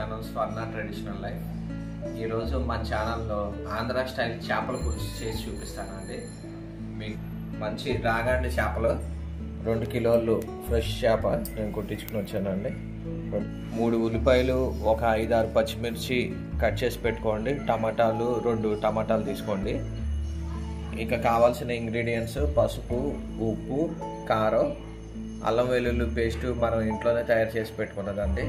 Channel స్వర్ణ traditional life. ఈరోజు మన ఛానల్లో ఆంధ్ర స్టైల్ చేపల పులుసు చేసి చూపిస్తానండి. మీకు మంచి రాగండి చేపలు 2 కిలోలు ఫ్రెష్ చేప నేను కొట్టించుకుని వచ్చానండి. 3 ఉల్లిపాయలు, ఒక 5-6 పచ్చిమిర్చి కట్ చేసి పెట్టుకోండి. టమాటాలు 2 టమాటాలు తీసుకోండి. ఇక కావాల్సిన ఇంగ్రీడియంట్స్ పసుపు, ఉప్పు, కారం, అల్లం వెల్లుల్లి పేస్ట్ మనం ఇంట్లోనే తయారు చేసి పెట్టుకున్నదండి.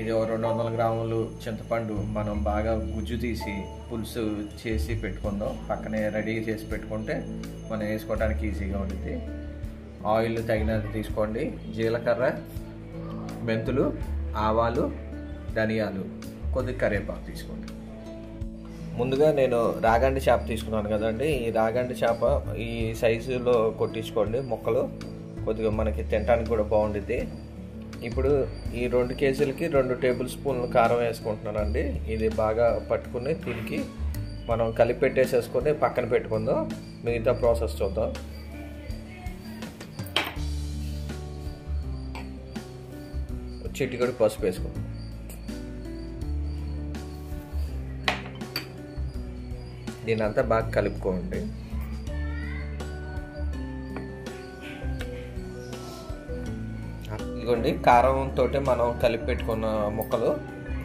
ఇది 200 గ్రాములు చింతపండు మనం బాగా గుజ్జు తీసి పులుసు చేసి పెట్టుకుందాం. పక్కనే రెడీ చేసి పెట్టుకుంటే మనం వేసుకోవడానికి ఈజీగా ఉంటుంది. ఆయిల్ తగినంత తీసుకోండి. జీలకర్ర, మెంతులు, ఆవాలు, ధనియాలు, కొద్దిగా కరివేపాకు తీసుకోండి. ముందుగా నేను రాగండి చేప తీసుకున్నాను కదండి. ఈ రాగండి చేప ఈ సైజులో కొట్టించుకోండి. ముక్కలు కొద్దిగా మనకి తినడానికి కూడా బాగుంటుంది. ఇప్పుడు ఈ 2 కేజీలకి 2 టేబుల్ స్పూన్లు కారం వేసుకుంటున్నానండి. ఇది బాగా పట్టుకుని దీనికి మనం కలిపి పెట్టేసేసుకొని పక్కన పెట్టుకుందాం. మిగతా ప్రాసెస్ చూద్దాం. చిటికెడు పసుపు వేసుకుందాం. దీనంతా బాగా కలుపుకోండి. ఇదిగోండి కారంతో మనం కలిపి పెట్టుకున్న ముక్కలు.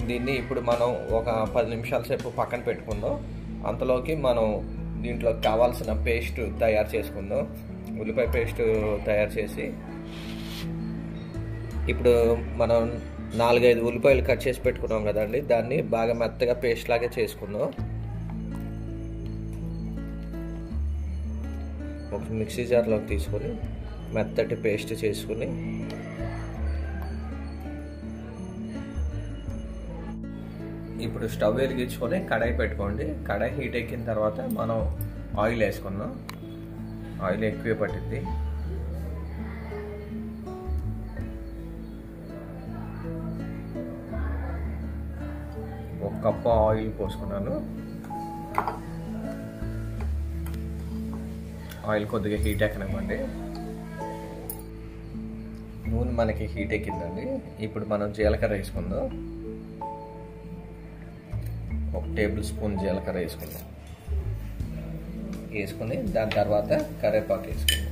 దీన్ని ఇప్పుడు మనం ఒక 10 నిమిషాల సేపు పక్కన పెట్టుకుందాం. అంతలోకి మనం దీంట్లో కావాల్సిన పేస్ట్ తయారు చేసుకుందాం. ఉల్లిపాయ పేస్ట్ తయారు చేసి ఇప్పుడు మనం 4-5 ఉల్లిపాయలు కట్ చేసి పెట్టుకున్నాం కదండి. దాన్ని బాగా మెత్తగా పేస్ట్ లాగా చేసుకుందాం. ఒక మిక్సీ జార్లోకి తీసుకొని మెత్తటి పేస్ట్ చేసుకుని ఇప్పుడు స్టవ్ వెలిగించుకొని కడాయి పెట్టుకోండి. కడాయి హీట్ ఎక్కిన తర్వాత మనం ఆయిల్ వేసుకుందాం. ఆయిల్ ఎక్కువే పట్టింది. ఒక కప్పు ఆయిల్ పోసుకున్నాను. ఆయిల్ కొద్దిగా హీట్ ఎక్కనివ్వండి. నూనె మనకి హీట్ ఎక్కిందండి. ఇప్పుడు మనం జీలకర్ర వేసుకుందాం. 1 టేబుల్ స్పూన్ జీలకర్ర వేసుకుందాం. వేసుకుని దాని తర్వాత కరివేపాకు వేసుకుందాం.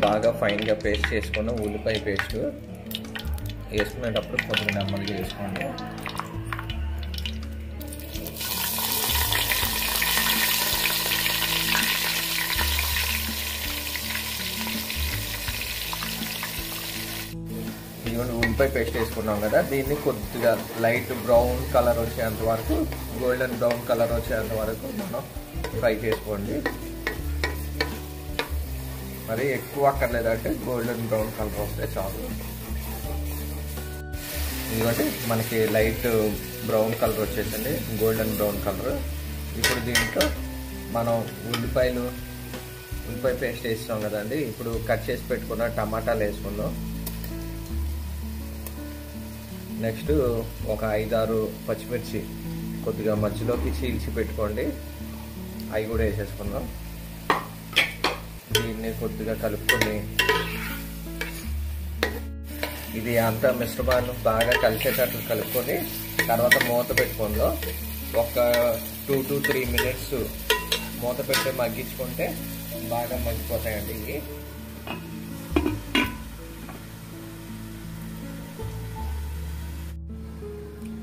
బాగా ఫైన్గా పేస్ట్ చేసుకున్నాం. ఉల్లిపాయ పేస్ట్ వేసుకునేటప్పుడు కొద్దిగా నెమ్మదిగా వేసుకోండి. ఇదిగోండి ఉల్లిపాయ పేస్ట్ వేసుకున్నాం కదా. దీన్ని కొద్దిగా లైట్ బ్రౌన్ కలర్ వచ్చేంత వరకు, గోల్డెన్ బ్రౌన్ కలర్ వచ్చేంత వరకు మనం ఫ్రై చేసుకోండి. మరి ఎక్కువ అక్కర్లేదంటే గోల్డెన్ బ్రౌన్ కలర్ వస్తే చాలు. ఇదిగోండి మనకి లైట్ బ్రౌన్ కలర్ వచ్చేసింది, గోల్డెన్ బ్రౌన్ కలర్. ఇప్పుడు దీంట్లో మనం ఉల్లిపాయ పేస్ట్ వేస్తాం కదండి. ఇప్పుడు కట్ చేసి పెట్టుకున్న టమాటాలు వేసుకుందాం. నెక్స్ట్ ఒక 5-6 పచ్చిమిర్చి కొద్దిగా మధ్యలోకి చీల్చి పెట్టుకోండి. అవి కూడా వేసేసుకుందాం. దీన్ని కొద్దిగా కలుపుకొని ఇది అంతా మిశ్రమాన్ని బాగా కలిసేటట్లు కలుపుకొని తర్వాత మూత పెట్టుకుందాం. ఒక 2 to 3 మినిట్స్ మూత పెట్టి మగ్గించుకుంటే బాగా మగ్గిపోతాయండి ఇవి.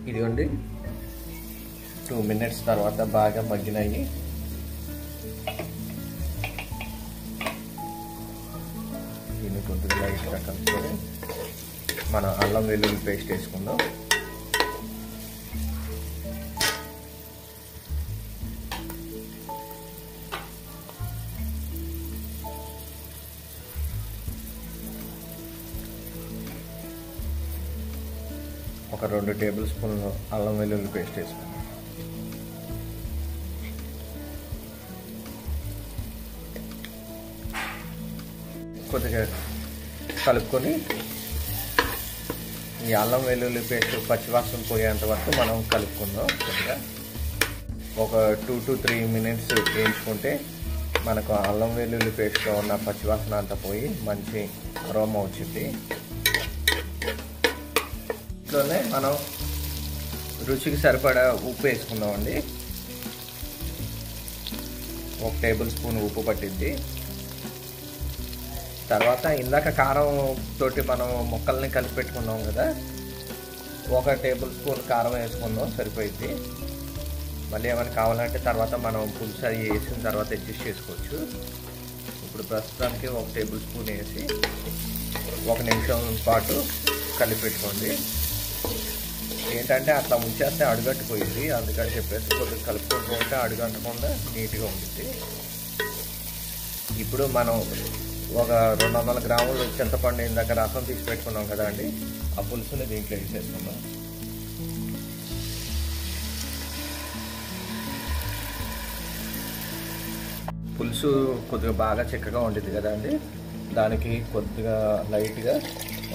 ఇదిగోండి 2 మినిట్స్ తర్వాత బాగా మగ్గినాయి. దీన్ని కొద్దిగా లైట్గా కలుపుకొని మనం అల్లం వెల్లుల్లి పేస్ట్ వేసుకుందాం. ఒక 2 టేబుల్ స్పూన్లు అల్లం వెల్లుల్లి పేస్ట్ వేసుకుందాం. కొద్దిగా కలుపుకొని ఈ అల్లం వెల్లుల్లి పేస్ట్ పచ్చివాసన పోయేంత వరకు మనం కలుపుకుందాం. కొద్దిగా ఒక 2 to 3 minutes వేయించుకుంటే మనకు అల్లం వెల్లుల్లి పేస్ట్లో ఉన్న పచ్చివాసన అంతా పోయి మంచి అరోమా వచ్చింది. ఇంట్లోనే మనం రుచికి సరిపడా ఉప్పు వేసుకుందామండి. 1 టేబుల్ స్పూన్ ఉప్పు పట్టింది. తర్వాత ఇందాక కారం తోటి మనం ముక్కల్ని కలిపి పెట్టుకున్నాం కదా, 1 టేబుల్ స్పూన్ కారం వేసుకుందాం, సరిపోయింది. మళ్ళీ ఏమైనా కావాలంటే తర్వాత మనం పులుసు అది వేసిన తర్వాత అడ్జస్ట్ చేసుకోవచ్చు. ఇప్పుడు ప్రస్తుతానికి 1 టేబుల్ స్పూన్ వేసి 1 నిమిషం పాటు కలిపి పెట్టుకోండి. ఏంటంటే అట్లా ఉంచేస్తే అడుగట్టుపోయింది, అందుకని చెప్పేసి కొద్దిగా కలుపుకుంటూ ఉంటే అడుగంటకుండా నీట్గా ఉంటుంది. ఇప్పుడు మనం ఒక 200 గ్రాములు చింతపండు ఇందాక రసం తీసి పెట్టుకున్నాం కదా అండి, ఆ పులుసుని దీంట్లో వేసేసుకున్నాం. పులుసు కొద్దిగా బాగా చిక్కగా ఉండేది కదా అండి, దానికి కొద్దిగా లైట్గా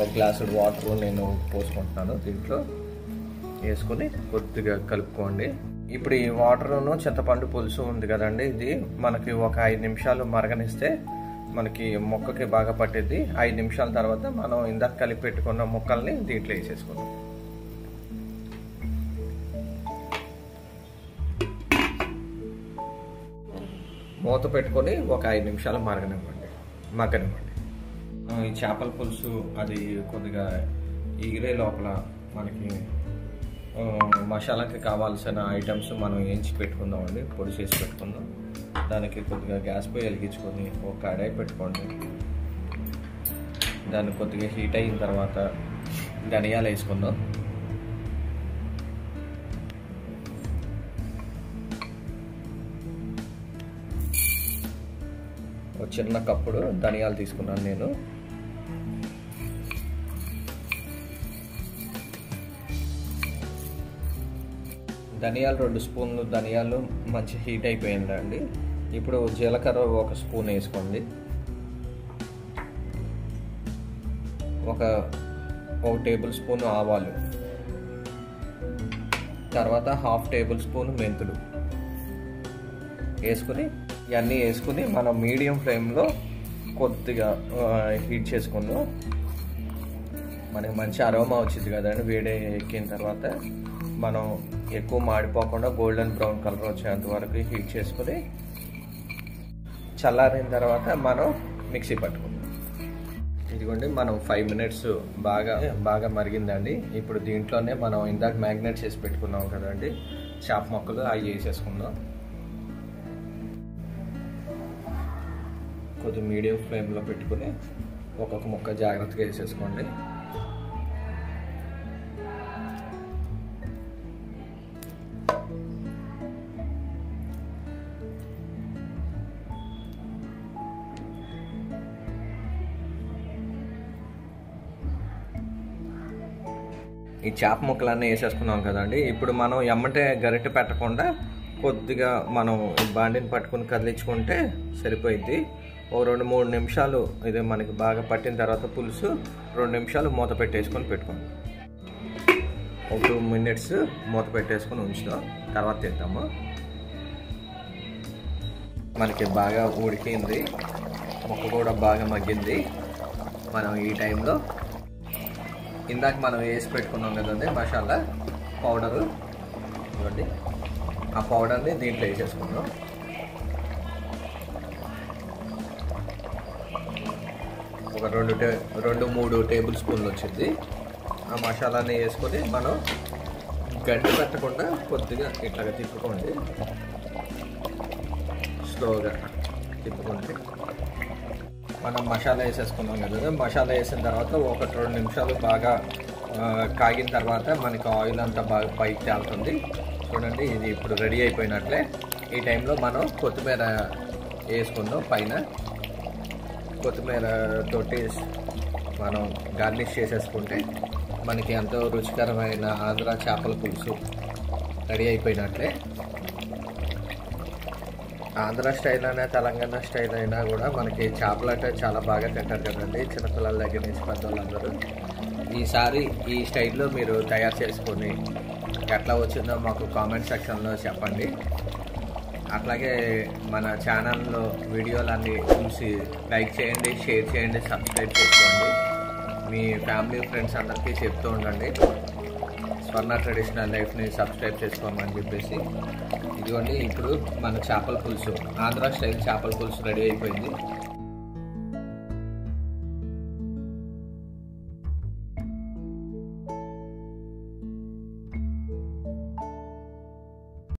1 గ్లాసు వాటర్ నేను పోసుకుంటున్నాను. దీంట్లో వేసుకొని కొద్దిగా కలుపుకోండి. ఇప్పుడు ఈ వాటర్ను చింతపండు పులుసు ఉంది కదండి, ఇది మనకి ఒక 5 నిమిషాలు మరగనిస్తే మనకి మొక్కకి బాగా పట్టిద్ది. 5 నిమిషాల తర్వాత మనం ఇందాక కలిపి పెట్టుకున్న ముక్కల్ని దీంట్లో వేసేసుకుందాం. మూత పెట్టుకొని ఒక 5 నిమిషాలు మగ్గనివ్వండి. ఈ చేపల పులుసు అది కొద్దిగా ఎగిరే లోపల మనకి మసాలాకి కావాల్సిన ఐటమ్స్ మనం వేయించి పెట్టుకుందామండి, పొడి చేసి పెట్టుకుందాం. దానికి కొద్దిగా గ్యాస్ పొయ్యి వెలిగించుకొని ఒక కడాయి పెట్టుకోండి. దాన్ని కొద్దిగా హీట్ అయిన తర్వాత ధనియాలు వేసుకుందాం. ఒక చిన్న కప్పుడు ధనియాలు తీసుకున్నాను నేను. ధనియాలు 2 స్పూన్లు ధనియాలు మంచి హీట్ అయిపోయిందండి. ఇప్పుడు జీలకర్ర 1 స్పూన్ వేసుకోండి. ఒక టేబుల్ స్పూన్ ఆవాలు, తర్వాత 1/2 టేబుల్ స్పూన్ మెంతులు వేసుకుని ఇవన్నీ వేసుకుని మనం మీడియం ఫ్లేమ్లో కొద్దిగా హీట్ చేసుకుందాం. మనకి మంచి అరోమా వచ్చింది కదండి. వేడి ఎక్కిన తర్వాత మనం ఎక్కువ మాడిపోకుండా గోల్డెన్ బ్రౌన్ కలర్ వచ్చేంత వరకు హీట్ చేసుకుని చల్లారిన తర్వాత మనం మిక్సీ పట్టుకుందాం. ఇదిగోండి మనం 5 మినిట్స్ బాగా మరిగిందండి. ఇప్పుడు దీంట్లోనే మనం ఇందాక మ్యాగ్నేట్ చేసి పెట్టుకున్నాం కదండి చేప ముక్కలు, అవి వేసేసుకుందాం. కొద్దిగా మీడియం ఫ్లేమ్లో పెట్టుకుని ఒక్కొక్క ముక్క జాగ్రత్తగా వేసేసుకోండి. ఈ చేప ముక్కలన్నీ వేసేసుకున్నాం కదండి. ఇప్పుడు మనం ఎమ్మటే గరిటె పెట్టకుండా కొద్దిగా మనం బాండిని పట్టుకుని కదిలించుకుంటే సరిపోయింది. ఓ 2-3 నిమిషాలు ఇది మనకి బాగా పట్టిన తర్వాత పులుసు 2 నిమిషాలు మూత పెట్టేసుకొని పెట్టుకోండి. ఒక 2 మినిట్స్ మూత పెట్టేసుకొని ఉంచుదాం, తర్వాత తింటాము. మనకి బాగా ఉడికింది, ముక్క కూడా బాగా మగ్గింది. మనం ఈ టైంలో ఇందాక మనం వేసి పెట్టుకున్నాం కదండి మసాలా పౌడరు, ఇవ్వండి, ఆ పౌడర్ని దీంట్లో వేసేసుకుందాం. ఒక 2-3 టేబుల్ స్పూన్లు వచ్చింది. ఆ మసాలాని వేసుకొని మనం గంటి పెట్టకుండా కొద్దిగా ఇట్లాగా తిప్పుకోండి, స్లోగా తిప్పుకుంటే. మనం మసాలా వేసేసుకున్నాం కదా, మసాలా వేసిన తర్వాత 1-2 నిమిషాలు బాగా కాగిన తర్వాత మనకి ఆయిల్ అంతా బాగా పైకి తేలుతుంది. చూడండి, ఇది ఇప్పుడు రెడీ అయిపోయినట్లే. ఈ టైంలో మనం కొత్తిమీర వేసుకుందాం. పైన కొత్తిమీర తోటి మనం గార్నిష్ చేసేసుకుంటే మనకి ఎంతో రుచికరమైన ఆంధ్ర చేపల పులుసు రెడీ అయిపోయినట్లే. ఆంధ్ర స్టైల్ అయినా తెలంగాణ స్టైల్ అయినా కూడా మనకి చేపలు అంటే చాలా బాగా తింటారు కదండి, చిన్నపిల్లల దగ్గర నుంచి పెద్దవాళ్ళందరూ. ఈసారి ఈ స్టైల్లో మీరు తయారు చేసుకొని ఎట్లా వచ్చిందో మాకు కామెంట్ సెక్షన్లో చెప్పండి. అట్లాగే మన ఛానల్లో వీడియోలన్నీ చూసి లైక్ చేయండి, షేర్ చేయండి, సబ్స్క్రైబ్ చేసుకోండి. మీ ఫ్యామిలీ ఫ్రెండ్స్ అందరికీ చెప్తూ ఉండండి స్వర్ణ ట్రెడిషనల్ లైఫ్ని సబ్స్క్రైబ్ చేసుకోమని చెప్పేసి. ఇదిగోండి ఇప్పుడు మన చేపల పులుసు, ఆంధ్ర స్టైల్ చేపల పులుసు రెడీ అయిపోయింది.